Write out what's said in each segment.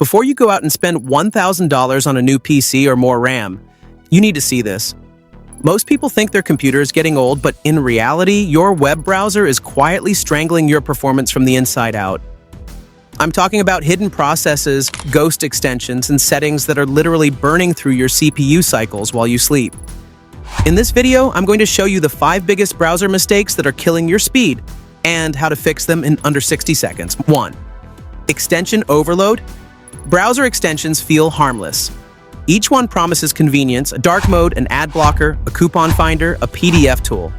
Before you go out and spend $1,000 on a new PC or more RAM, you need to see this. Most people think their computer is getting old, but in reality, your web browser is quietly strangling your performance from the inside out. I'm talking about hidden processes, ghost extensions, and settings that are literally burning through your CPU cycles while you sleep. In this video, I'm going to show you the 5 biggest browser mistakes that are killing your speed and how to fix them in under 60 seconds. 1. Extension overload. Browser extensions feel harmless. Each one promises convenience, a dark mode, an ad blocker, a coupon finder, a PDF tool.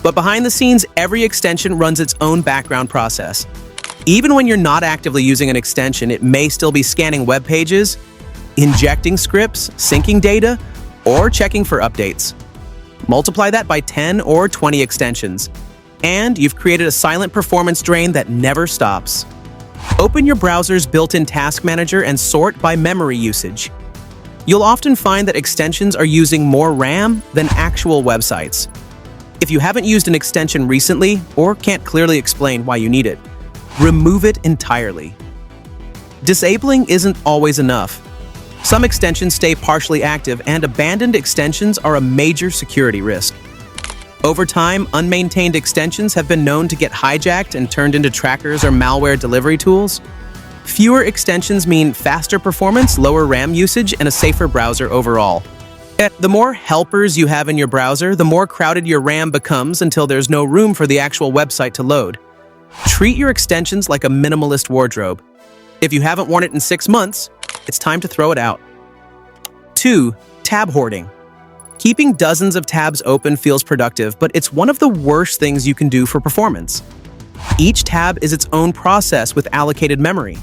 But behind the scenes, every extension runs its own background process. Even when you're not actively using an extension, it may still be scanning web pages, injecting scripts, syncing data, or checking for updates. Multiply that by 10 or 20 extensions, and you've created a silent performance drain that never stops. Open your browser's built-in task manager and sort by memory usage. You'll often find that extensions are using more RAM than actual websites. If you haven't used an extension recently or can't clearly explain why you need it, remove it entirely. Disabling isn't always enough. Some extensions stay partially active, and abandoned extensions are a major security risk. Over time, unmaintained extensions have been known to get hijacked and turned into trackers or malware delivery tools. Fewer extensions mean faster performance, lower RAM usage, and a safer browser overall. The more helpers you have in your browser, the more crowded your RAM becomes until there's no room for the actual website to load. Treat your extensions like a minimalist wardrobe. If you haven't worn it in 6 months, it's time to throw it out. 2. Tab hoarding. Keeping dozens of tabs open feels productive, but it's one of the worst things you can do for performance. Each tab is its own process with allocated memory.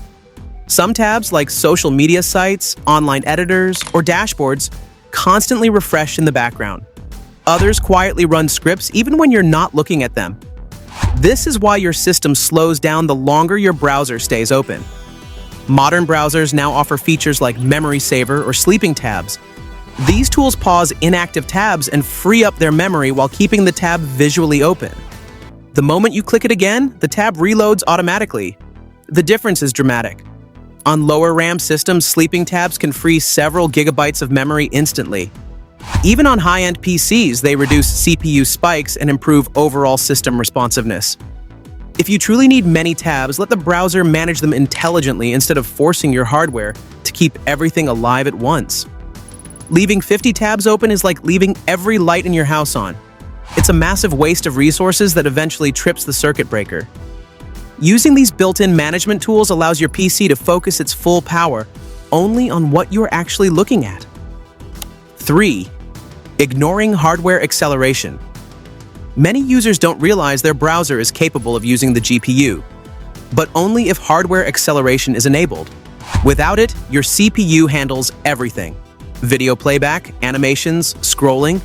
Some tabs, like social media sites, online editors, or dashboards, constantly refresh in the background. Others quietly run scripts even when you're not looking at them. This is why your system slows down the longer your browser stays open. Modern browsers now offer features like Memory Saver or Sleeping Tabs. These tools pause inactive tabs and free up their memory while keeping the tab visually open. The moment you click it again, the tab reloads automatically. The difference is dramatic. On lower RAM systems, Sleeping Tabs can free several gigabytes of memory instantly. Even on high-end PCs, they reduce CPU spikes and improve overall system responsiveness. If you truly need many tabs, let the browser manage them intelligently instead of forcing your hardware to keep everything alive at once. Leaving 50 tabs open is like leaving every light in your house on. It's a massive waste of resources that eventually trips the circuit breaker. Using these built-in management tools allows your PC to focus its full power only on what you're actually looking at. 3. Ignoring hardware acceleration. Many users don't realize their browser is capable of using the GPU, but only if hardware acceleration is enabled. Without it, your CPU handles everything: video playback, animations, scrolling,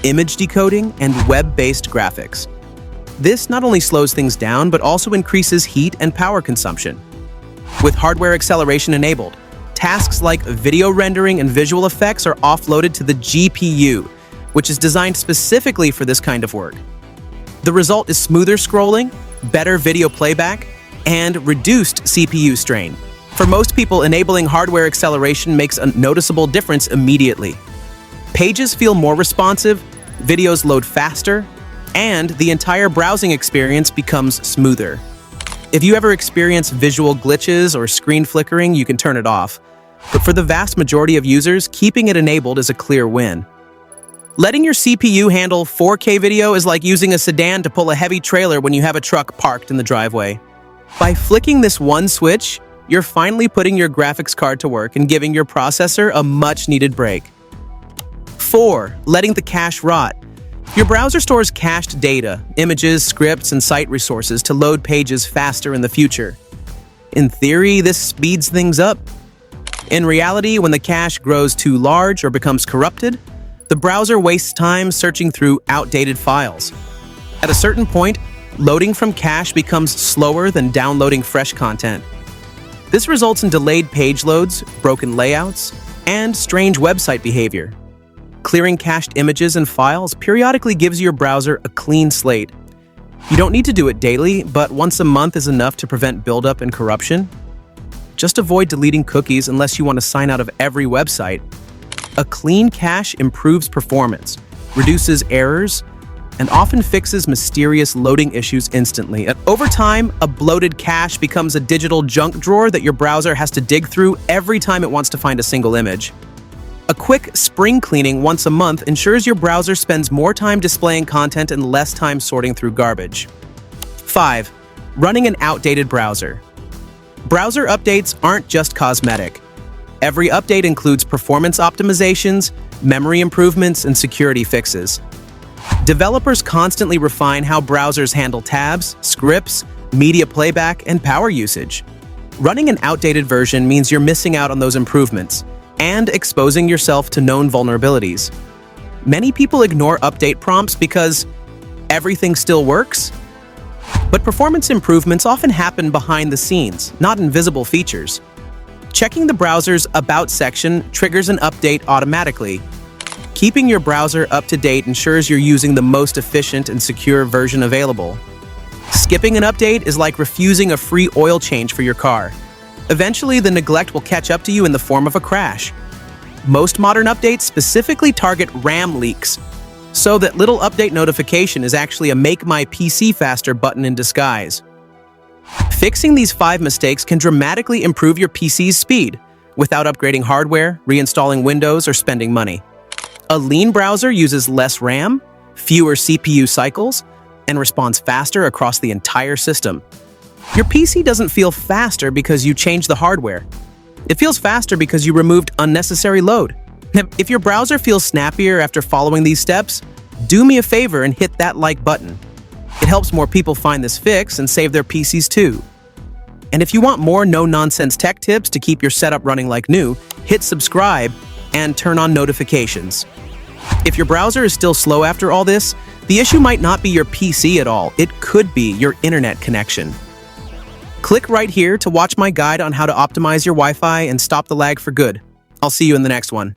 image decoding, and web-based graphics. This not only slows things down, but also increases heat and power consumption. With hardware acceleration enabled, tasks like video rendering and visual effects are offloaded to the GPU, which is designed specifically for this kind of work. The result is smoother scrolling, better video playback, and reduced CPU strain. For most people, enabling hardware acceleration makes a noticeable difference immediately. Pages feel more responsive, videos load faster, and the entire browsing experience becomes smoother. If you ever experience visual glitches or screen flickering, you can turn it off. But for the vast majority of users, keeping it enabled is a clear win. Letting your CPU handle 4K video is like using a sedan to pull a heavy trailer when you have a truck parked in the driveway. By flicking this one switch, you're finally putting your graphics card to work and giving your processor a much-needed break. 4. Letting the cache rot. Your browser stores cached data, images, scripts, and site resources to load pages faster in the future. In theory, this speeds things up. In reality, when the cache grows too large or becomes corrupted, the browser wastes time searching through outdated files. At a certain point, loading from cache becomes slower than downloading fresh content. This results in delayed page loads, broken layouts, and strange website behavior. Clearing cached images and files periodically gives your browser a clean slate. You don't need to do it daily, but once a month is enough to prevent buildup and corruption. Just avoid deleting cookies unless you want to sign out of every website. A clean cache improves performance, reduces errors, and often fixes mysterious loading issues instantly. And over time, a bloated cache becomes a digital junk drawer that your browser has to dig through every time it wants to find a single image. A quick spring cleaning once a month ensures your browser spends more time displaying content and less time sorting through garbage. 5. Running an outdated browser. Browser updates aren't just cosmetic. Every update includes performance optimizations, memory improvements, and security fixes. Developers constantly refine how browsers handle tabs, scripts, media playback, and power usage. Running an outdated version means you're missing out on those improvements and exposing yourself to known vulnerabilities. Many people ignore update prompts because everything still works. But performance improvements often happen behind the scenes, not invisible features. Checking the browser's About section triggers an update automatically. Keeping your browser up to date ensures you're using the most efficient and secure version available. Skipping an update is like refusing a free oil change for your car. Eventually, the neglect will catch up to you in the form of a crash. Most modern updates specifically target RAM leaks, so that little update notification is actually a Make My PC Faster button in disguise. Fixing these 5 mistakes can dramatically improve your PC's speed without upgrading hardware, reinstalling Windows, or spending money. A lean browser uses less RAM, fewer CPU cycles, and responds faster across the entire system. Your PC doesn't feel faster because you changed the hardware. It feels faster because you removed unnecessary load. If your browser feels snappier after following these steps, do me a favor and hit that like button. It helps more people find this fix and save their PCs too. And if you want more no-nonsense tech tips to keep your setup running like new, hit subscribe and turn on notifications. If your browser is still slow after all this, the issue might not be your PC at all. It could be your internet connection. Click right here to watch my guide on how to optimize your Wi-Fi and stop the lag for good. I'll see you in the next one.